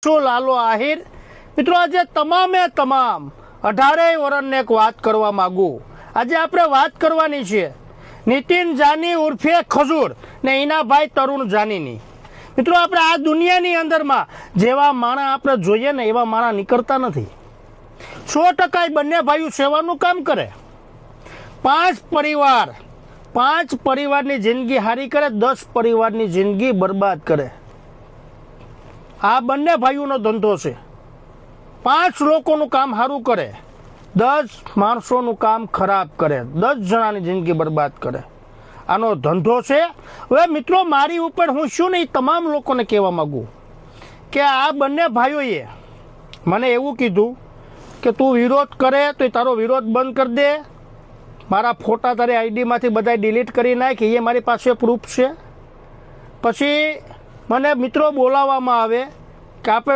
લાલો આહિર। મિત્રો આજે તમામે તમામ 18 વર્ષને એક વાત કરવા માંગુ। આજે આપણે વાત કરવાની છે નીતિન જાની ઉર્ફે ખજૂર ને એના ભાઈ તરુણ જાનીની। મિત્રો આપણે આ દુનિયાની અંદરમાં જેવા માણા આપણે જોઈએ ને એવા માણા નીકળતા નથી। 100% બંને ભાઈઓ સેવાનું કામ કરે। 5 પરિવારની જિંદગી હારી કરે, 10 પરિવારની જિંદગી બરબાદ કરે। આ બંને ભાઈઓનો ધંધો છે। 5 લોકોનું કામ સારું કરે, 10 માણસોનું કામ ખરાબ કરે, 10 જણાની જિંદગી બરબાદ કરે। આનો ધંધો છે। હવે મિત્રો મારી ઉપર હું શું નહીં તમામ લોકોને કહેવા માંગુ કે આ બંને ભાઈઓએ મને એવું કીધું કે તું વિરોધ કરે તો તારો વિરોધ બંધ કરી દે, મારા ફોટા તારી આઈડીમાંથી બધા ડિલીટ કરી નાખ, એ મારી પાસે પ્રૂફ છે। પછી મને મિત્રો બોલાવવામાં આવે કે આપણે